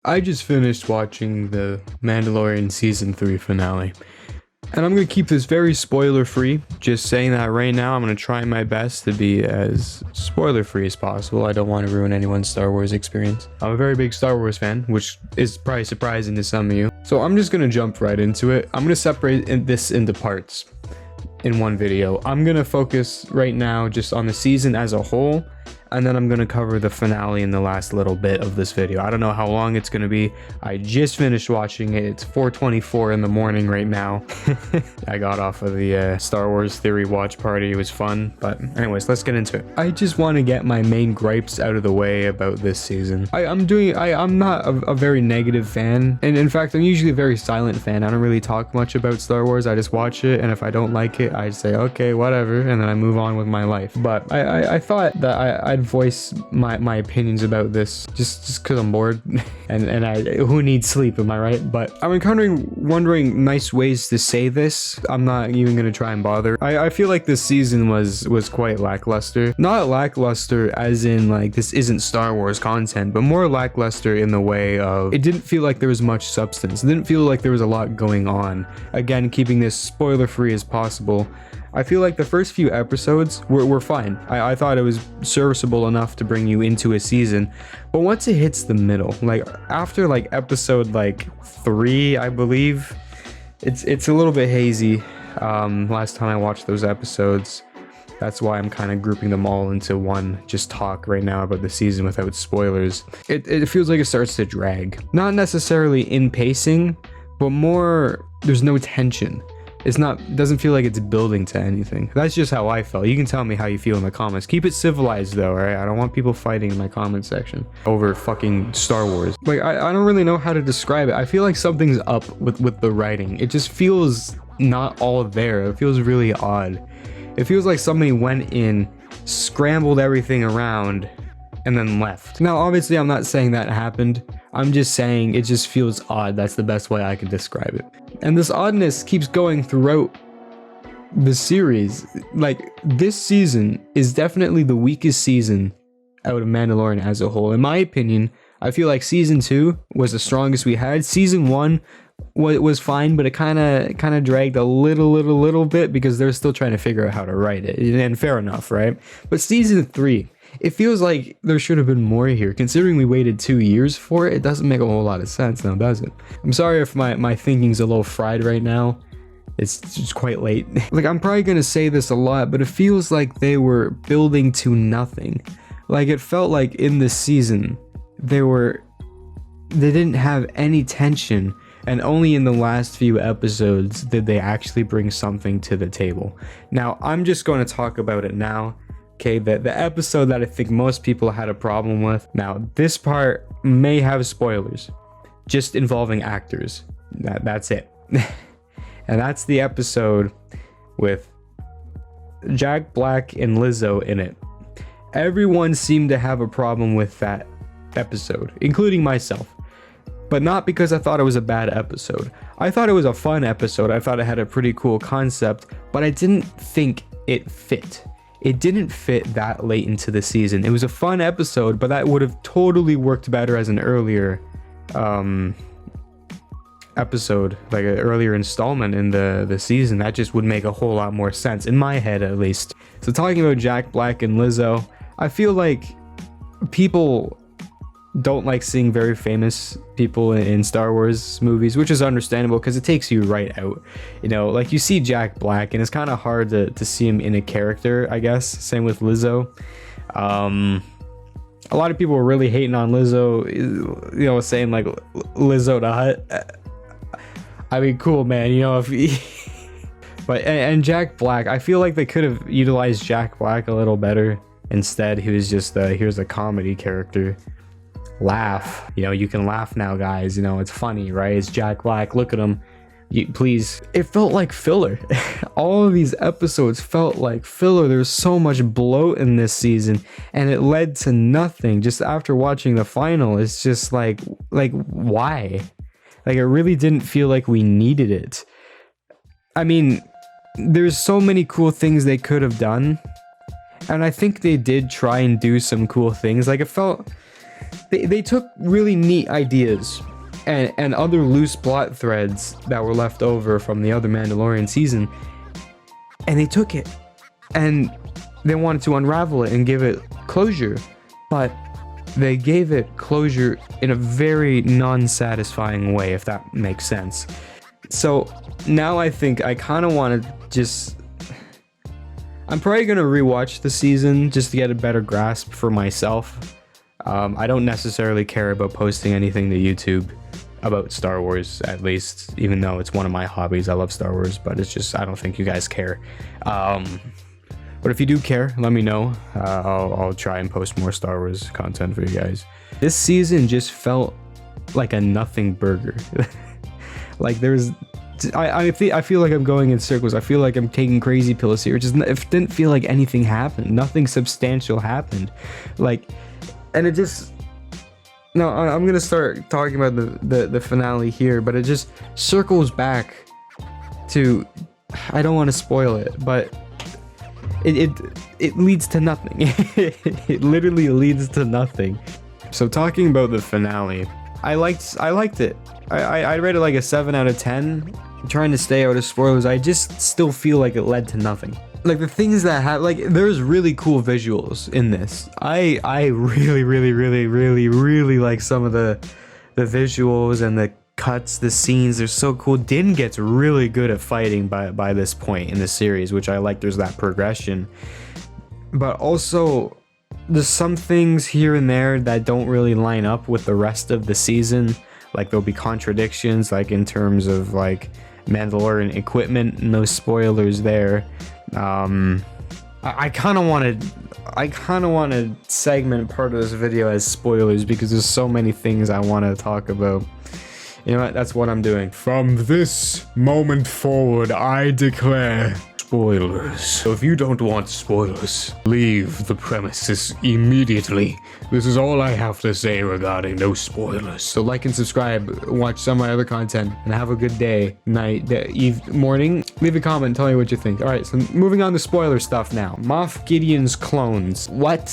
I just finished watching the Mandalorian Season 3 finale. And I'm going to keep this very spoiler free. Just saying that right now, I'm going to try my best to be as spoiler free as possible. I don't want to ruin anyone's Star Wars experience. I'm a very big Star Wars fan, which is probably surprising to some of you. So I'm just going to jump right into it. I'm going to separate this into parts in one video. I'm going to focus right now just on the season as a whole. And then I'm going to cover the finale in the last little bit of this video. I don't know how long it's going to be. I just finished watching it. It's 4:24 in the morning right now. I got off of the Star Wars theory watch party. It was fun. But anyways, let's get into it. I just want to get my main gripes out of the way about this season. I'm not a very negative fan. And in fact, I'm usually a very silent fan. I don't really talk much about Star Wars. I just watch it. And if I don't like it, I say, okay, whatever. And then I move on with my life. But I thought that I'd voice my opinions about this just because I'm bored and who needs sleep, am I right? But I'm wondering nice ways to say this. I'm not even gonna try and bother. I feel like this season was quite lackluster. Not lackluster as in like this isn't Star Wars content, but more lackluster in the way of it didn't feel like there was much substance. It didn't feel like there was a lot going on. Again, keeping this spoiler free as possible. I feel like the first few episodes were fine. I thought it was serviceable enough to bring you into a season, but once it hits the middle, like after like episode like 3, I believe, it's a little bit hazy. Last time I watched those episodes, that's why I'm kind of grouping them all into one just talk right now about the season without spoilers. It feels like it starts to drag, not necessarily in pacing, but more there's no tension. Doesn't feel like it's building to anything. That's just how I felt. You can tell me how you feel in the comments. Keep it civilized though, alright? I don't want people fighting in my comment section over fucking Star Wars. Like, I don't really know how to describe it. I feel like something's up with the writing. It just feels not all there. It feels really odd. It feels like somebody went in, scrambled everything around, and then left. Now, obviously, I'm not saying that happened. I'm just saying it just feels odd. That's the best way I can describe it. And this oddness keeps going throughout the series. Like, this season is definitely the weakest season out of Mandalorian as a whole. In my opinion, I feel like season 2 was the strongest we had. Season 1 was fine, but it kind of dragged a little bit because they're still trying to figure out how to write it. And fair enough, right? But season 3, it feels like there should have been more here. Considering we waited 2 years for it, it doesn't make a whole lot of sense now, does it? I'm sorry if my thinking's a little fried right now. It's just quite late. Like, I'm probably gonna say this a lot, but it feels like they were building to nothing. Like, it felt like in this season, they didn't have any tension, and only in the last few episodes did they actually bring something to the table. Now, I'm just going to talk about it now. Okay, the episode that I think most people had a problem with. Now, this part may have spoilers, just involving actors. That's it. And that's the episode with Jack Black and Lizzo in it. Everyone seemed to have a problem with that episode, including myself. But not because I thought it was a bad episode. I thought it was a fun episode. I thought it had a pretty cool concept, but I didn't think it fit. It didn't fit that late into the season. It was a fun episode, but that would have totally worked better as an earlier episode, like an earlier installment in the season. That just would make a whole lot more sense, in my head at least. So talking about Jack Black and Lizzo, I feel like people don't like seeing very famous people in Star Wars movies, which is understandable because it takes you right out. You know, like you see Jack Black and it's kind of hard to see him in a character, I guess. Same with Lizzo. A lot of people were really hating on Lizzo, you know, saying like Lizzo the Hutt. I mean, cool, man, you know, but and Jack Black, I feel like they could have utilized Jack Black a little better. Instead, he was just here's a comedy character. Laugh, you know, you can laugh now, guys, you know, it's funny, right? It's Jack Black, look at him, please. It felt like filler. All of these episodes felt like filler. There's so much bloat in this season and it led to nothing. Just after watching the final, it's just like why? Like, it really didn't feel like we needed it. I mean, there's so many cool things they could have done, and I think they did try and do some cool things. Like, it felt they took really neat ideas and other loose plot threads that were left over from the other Mandalorian season, and they took it and they wanted to unravel it and give it closure, but they gave it closure in a very non-satisfying way, if that makes sense. So now I think I kind of want to just... I'm probably going to rewatch the season just to get a better grasp for myself. I don't necessarily care about posting anything to YouTube about Star Wars, at least, even though it's one of my hobbies. I love Star Wars, but it's just, I don't think you guys care. But if you do care, let me know. I'll try and post more Star Wars content for you guys. This season just felt like a nothing burger. Like there's... I feel like I'm going in circles. I feel like I'm taking crazy pills here. It didn't feel like anything happened. Nothing substantial happened. Like, and it just... No, I'm gonna start talking about the finale here, but it just circles back to... I don't want to spoil it, but it leads to nothing. It literally leads to nothing. So talking about the finale, I liked it. I rate it like a 7 out of 10. I'm trying to stay out of spoilers. I just still feel like it led to nothing. Like the things that have, like, there's really cool visuals in this. I really like some of the visuals and the cuts, the scenes. They're so cool. Din gets really good at fighting by this point in the series, which I like. There's that progression, but also there's some things here and there that don't really line up with the rest of the season. Like there'll be contradictions, like in terms of like Mandalorian equipment. No spoilers there. I kind of want to segment part of this video as spoilers because there's so many things I want to talk about. You know what? That's what I'm doing. From this moment forward, I declare spoilers. So if you don't want spoilers, leave the premises immediately. This is all I have to say regarding no spoilers. So like and subscribe, watch some of my other content, and have a good day, night, morning. Leave a comment, tell me what you think. Alright, so moving on to spoiler stuff now. Moff Gideon's clones. What?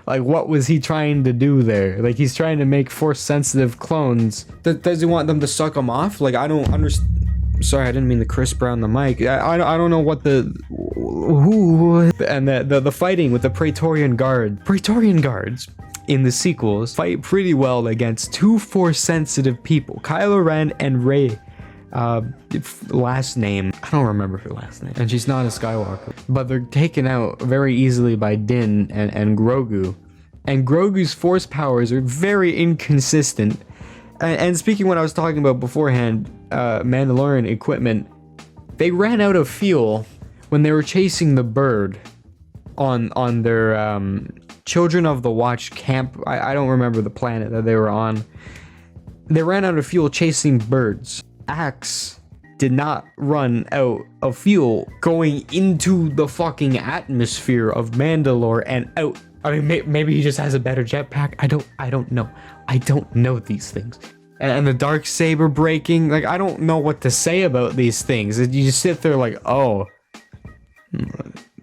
Like, what was he trying to do there? Like, he's trying to make force-sensitive clones. Does he want them to suck them off? Like, I don't understand. Sorry, I didn't mean to Chris Brown the mic. I don't know what the... And the fighting with the Praetorian Guard. Praetorian Guards in the sequels fight pretty well against two force-sensitive people. Kylo Ren and Rey. Last name, I don't remember her last name, and she's not a Skywalker, but they're taken out very easily by Din and Grogu, and Grogu's force powers are very inconsistent. And speaking what I was talking about beforehand, Mandalorian equipment, they ran out of fuel when they were chasing the bird on their Children of the Watch camp. I don't remember the planet that they were on. They ran out of fuel chasing birds. Axe did not run out of fuel going into the fucking atmosphere of Mandalore and out. I mean, maybe he just has a better jetpack. I don't know. I don't know these things. And the dark saber breaking, like, I don't know what to say about these things. You just sit there like, oh,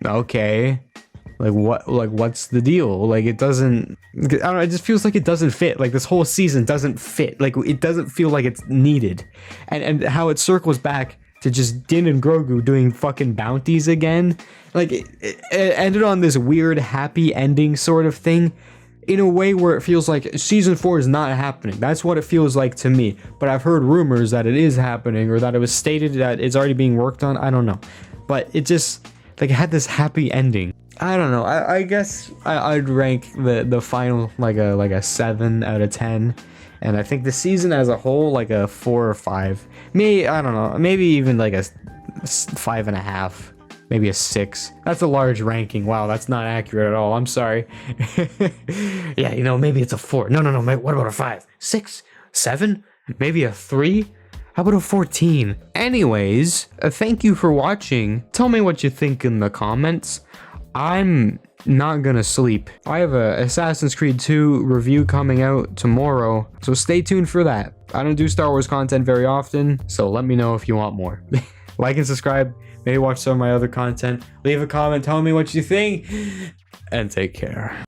okay. Like, what's the deal? Like, it doesn't, I don't know, it just feels like it doesn't fit. Like, this whole season doesn't fit. Like, it doesn't feel like it's needed. And how it circles back to just Din and Grogu doing fucking bounties again. Like, it ended on this weird happy ending sort of thing, in a way where it feels like season 4 is not happening. That's what it feels like to me. But I've heard rumors that it is happening, or that it was stated that it's already being worked on. I don't know. But it just, like, it had this happy ending. I don't know. I guess I'd rank the final like a 7 out of 10, and I think the season as a whole like a 4 or 5. Maybe, I don't know. Maybe even like a 5.5. Maybe a 6. That's a large ranking. Wow, that's not accurate at all. I'm sorry. Yeah, you know, maybe it's a 4. No. What about a 5? 6? 7? Maybe a 3? How about a 14? Anyways, thank you for watching. Tell me what you think in the comments. I'm not gonna sleep. I have a Assassin's Creed 2 review coming out tomorrow, so stay tuned for that. I don't do Star Wars content very often, so let me know if you want more. Like and subscribe, maybe watch some of my other content, leave a comment, tell me what you think, and take care.